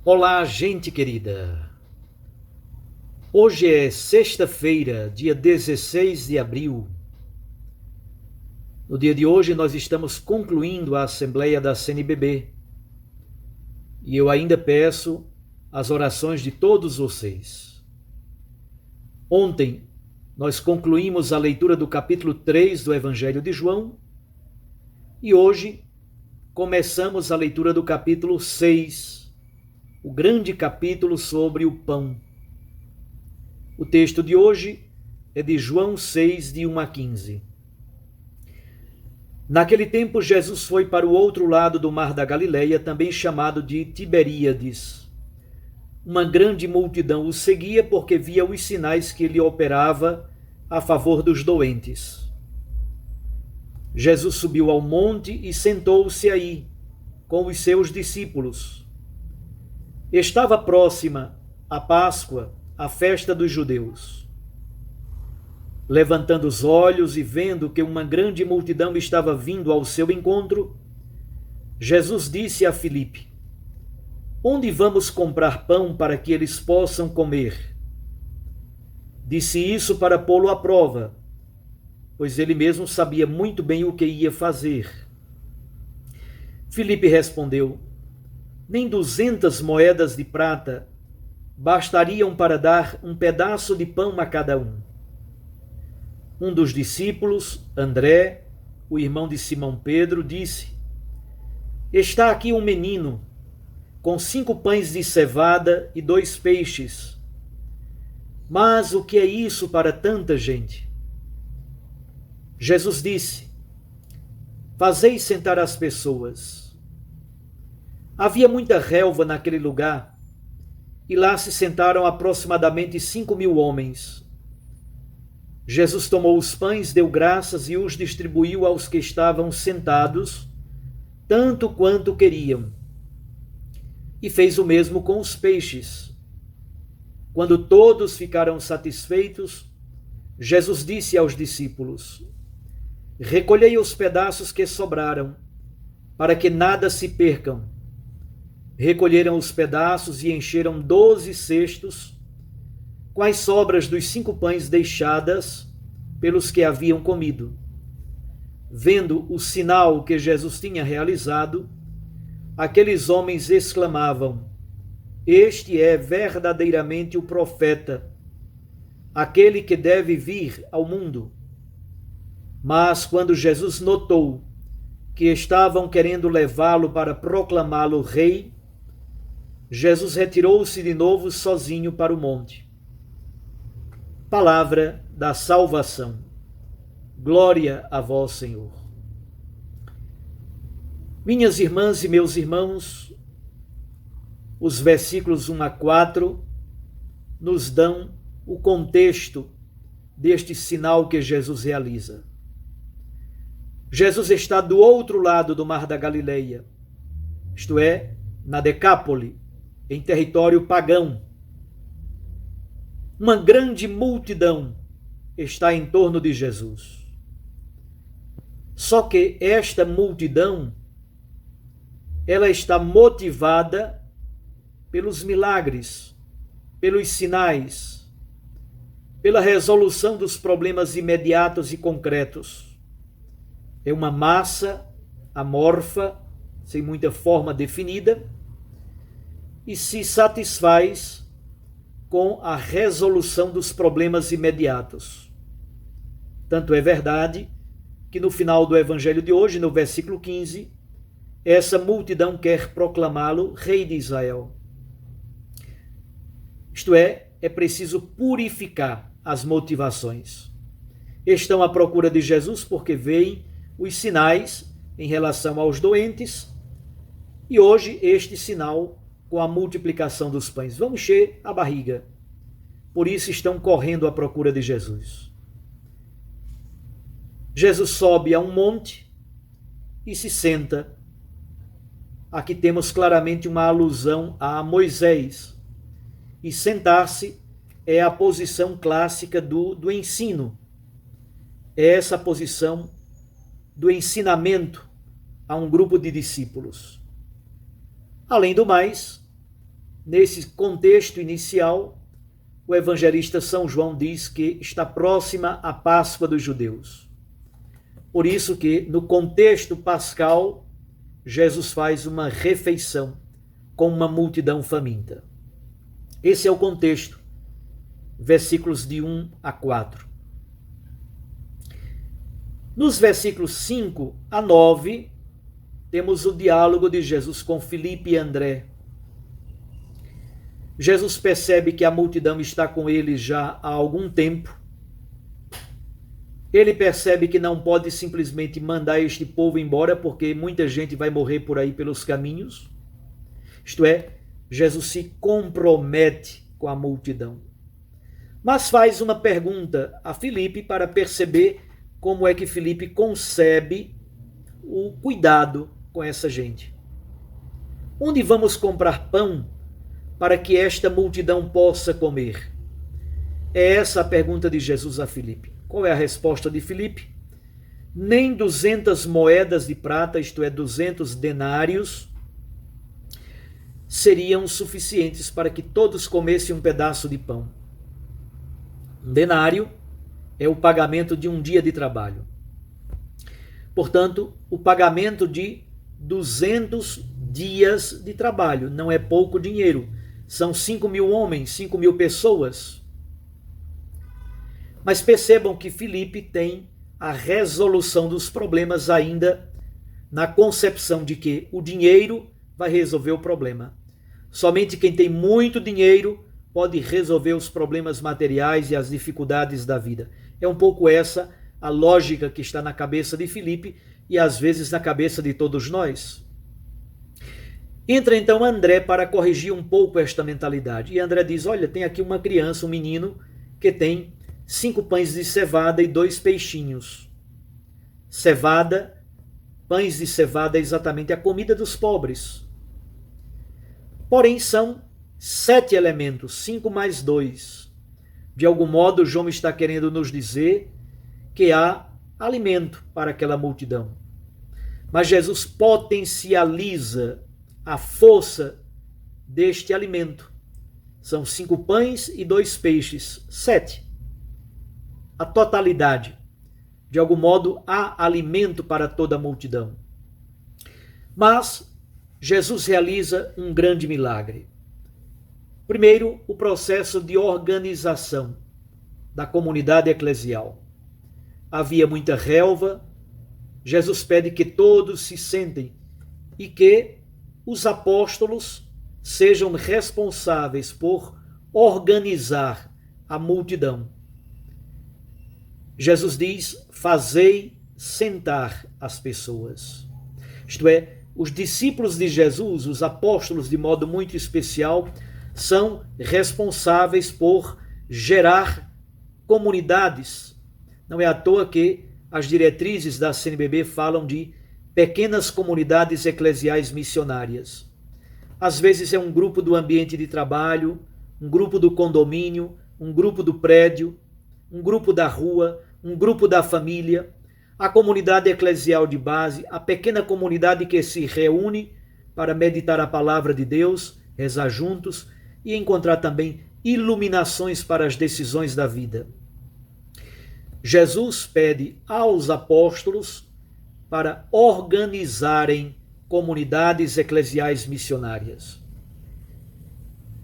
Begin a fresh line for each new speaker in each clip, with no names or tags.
Olá, gente querida. Hoje é sexta-feira, dia 16 de abril. No dia de hoje, nós estamos concluindo a Assembleia da CNBB. E eu ainda peço as orações de todos vocês. Ontem, nós concluímos a leitura do capítulo 3 do Evangelho de João. E hoje, começamos a leitura do capítulo 6, o grande capítulo sobre o pão. O texto de hoje é de João 6, de 1 a 15. Naquele tempo, Jesus foi para o outro lado do mar da Galileia, também chamado de Tiberíades. Uma grande multidão o seguia porque via os sinais que ele operava a favor dos doentes. Jesus subiu ao monte e sentou-se aí, com os seus discípulos. Estava próxima a Páscoa, a festa dos judeus. Levantando os olhos e vendo que uma grande multidão estava vindo ao seu encontro, Jesus disse a Filipe: Onde vamos comprar pão para que eles possam comer? Disse isso para pô-lo à prova, pois ele mesmo sabia muito bem o que ia fazer. Filipe respondeu: Nem 200 moedas de prata bastariam para dar um pedaço de pão a cada um. Um dos discípulos, André, o irmão de Simão Pedro, disse: Está aqui um menino com 5 pães de cevada e 2 peixes. Mas o que é isso para tanta gente? Jesus disse: Fazei sentar as pessoas. Havia muita relva naquele lugar, e lá se sentaram aproximadamente 5.000 homens. Jesus tomou os pães, deu graças e os distribuiu aos que estavam sentados, tanto quanto queriam. E fez o mesmo com os peixes. Quando todos ficaram satisfeitos, Jesus disse aos discípulos: Recolhei os pedaços que sobraram, para que nada se percam. Recolheram os pedaços e encheram 12 cestos, com as sobras dos 5 pães deixadas pelos que haviam comido. Vendo o sinal que Jesus tinha realizado, aqueles homens exclamavam: Este é verdadeiramente o profeta, aquele que deve vir ao mundo. Mas quando Jesus notou que estavam querendo levá-lo para proclamá-lo rei, Jesus retirou-se de novo sozinho para o monte. Palavra da salvação. Glória a vós, Senhor. Minhas irmãs e meus irmãos, os versículos 1 a 4 nos dão o contexto deste sinal que Jesus realiza. Jesus está do outro lado do mar da Galileia, isto é, na Decápole, em território pagão. Uma grande multidão está em torno de Jesus. Só que esta multidão, ela está motivada pelos milagres, pelos sinais, pela resolução dos problemas imediatos e concretos. É uma massa amorfa, sem muita forma definida, e se satisfaz com a resolução dos problemas imediatos. Tanto é verdade que no final do evangelho de hoje, no versículo 15, essa multidão quer proclamá-lo rei de Israel. Isto é preciso purificar as motivações. Estão à procura de Jesus porque veem os sinais em relação aos doentes, e hoje este sinal com a multiplicação dos pães. Vão encher a barriga. Por isso estão correndo à procura de Jesus. Jesus sobe a um monte e se senta. Aqui temos claramente uma alusão a Moisés. E sentar-se é a posição clássica do ensino. É essa posição do ensinamento a um grupo de discípulos. Além do mais, nesse contexto inicial, o evangelista São João diz que está próxima a Páscoa dos judeus. Por isso que, no contexto pascal, Jesus faz uma refeição com uma multidão faminta. Esse é o contexto, versículos de 1 a 4. Nos versículos 5 a 9, temos o diálogo de Jesus com Filipe e André. Jesus percebe que a multidão está com ele já há algum tempo. Ele percebe que não pode simplesmente mandar este povo embora, porque muita gente vai morrer por aí pelos caminhos. Isto é, Jesus se compromete com a multidão. Mas faz uma pergunta a Filipe para perceber como é que Filipe concebe o cuidado com essa gente. Onde vamos comprar pão para que esta multidão possa comer? É essa a pergunta de Jesus a Filipe. Qual é a resposta de Filipe? Nem 200 moedas de prata, isto é, 200 denários, seriam suficientes para que todos comessem um pedaço de pão. Um denário é o pagamento de um dia de trabalho. Portanto, o pagamento de 200 dias de trabalho não é pouco dinheiro. São 5.000 homens, 5.000 pessoas. Mas percebam que Filipe tem a resolução dos problemas ainda na concepção de que o dinheiro vai resolver o problema. Somente quem tem muito dinheiro pode resolver os problemas materiais e as dificuldades da vida. É um pouco essa a lógica que está na cabeça de Filipe e às vezes na cabeça de todos nós. Entra então André para corrigir um pouco esta mentalidade. E André diz, olha, tem aqui uma criança, um menino, que tem 5 pães de cevada e 2 peixinhos. Cevada, pães de cevada é exatamente a comida dos pobres. Porém, são 7 elementos, 5 mais 2. De algum modo, João está querendo nos dizer que há alimento para aquela multidão. Mas Jesus potencializa a força deste alimento. São 5 pães e 2 peixes, 7. A totalidade. De algum modo, há alimento para toda a multidão. Mas Jesus realiza um grande milagre. Primeiro, o processo de organização da comunidade eclesial. Havia muita relva. Jesus pede que todos se sentem e que os apóstolos sejam responsáveis por organizar a multidão. Jesus diz, fazei sentar as pessoas. Isto é, os discípulos de Jesus, os apóstolos de modo muito especial, são responsáveis por gerar comunidades. Não é à toa que as diretrizes da CNBB falam de pequenas comunidades eclesiais missionárias. Às vezes é um grupo do ambiente de trabalho, um grupo do condomínio, um grupo do prédio, um grupo da rua, um grupo da família, a comunidade eclesial de base, a pequena comunidade que se reúne para meditar a palavra de Deus, rezar juntos e encontrar também iluminações para as decisões da vida. Jesus pede aos apóstolos para organizarem comunidades eclesiais missionárias.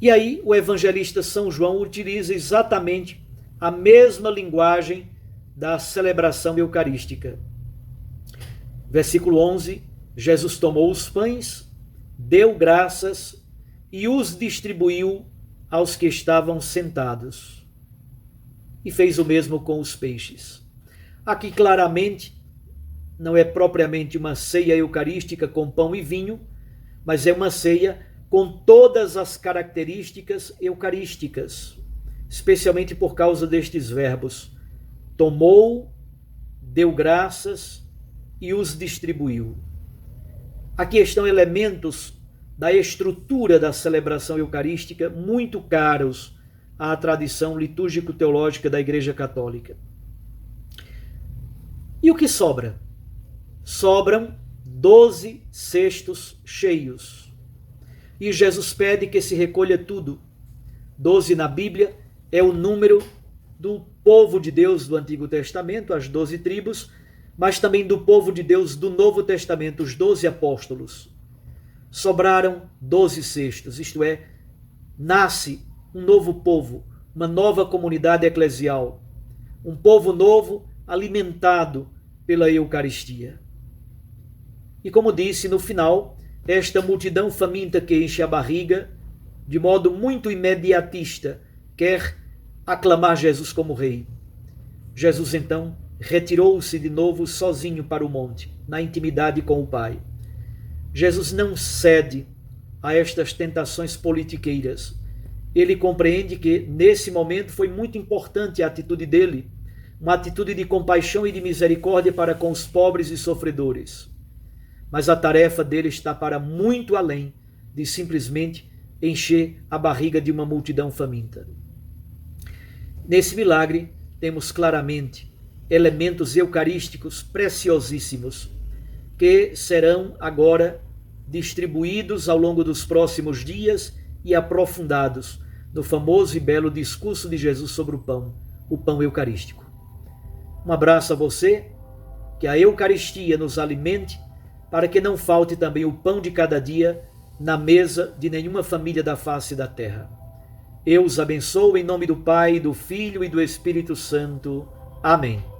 E aí o evangelista São João utiliza exatamente a mesma linguagem da celebração eucarística. Versículo 11, Jesus tomou os pães, deu graças e os distribuiu aos que estavam sentados. E fez o mesmo com os peixes. Aqui claramente não é propriamente uma ceia eucarística com pão e vinho, mas é uma ceia com todas as características eucarísticas, especialmente por causa destes verbos. Tomou, deu graças e os distribuiu. Aqui estão elementos da estrutura da celebração eucarística muito caros à tradição litúrgico-teológica da Igreja Católica. E o que sobra? Sobram 12 cestos cheios. e Jesus pede que se recolha tudo. 12 na Bíblia é o número do povo de Deus do Antigo Testamento, as 12 tribos, mas também do povo de Deus do Novo Testamento, os 12 apóstolos. Sobraram 12 cestos, isto é, nasce um novo povo, uma nova comunidade eclesial, um povo novo alimentado pela Eucaristia. E como disse, no final, esta multidão faminta que enche a barriga, de modo muito imediatista, quer aclamar Jesus como rei. Jesus então retirou-se de novo sozinho para o monte, na intimidade com o Pai. Jesus não cede a estas tentações politiqueiras. Ele compreende que, nesse momento, foi muito importante a atitude dele, uma atitude de compaixão e de misericórdia para com os pobres e sofredores. Mas a tarefa dele está para muito além de simplesmente encher a barriga de uma multidão faminta. Nesse milagre, temos claramente elementos eucarísticos preciosíssimos que serão agora distribuídos ao longo dos próximos dias e aprofundados no famoso e belo discurso de Jesus sobre o pão eucarístico. Um abraço a você, que a Eucaristia nos alimente para que não falte também o pão de cada dia na mesa de nenhuma família da face da terra. Eu os abençoo em nome do Pai, do Filho e do Espírito Santo. Amém.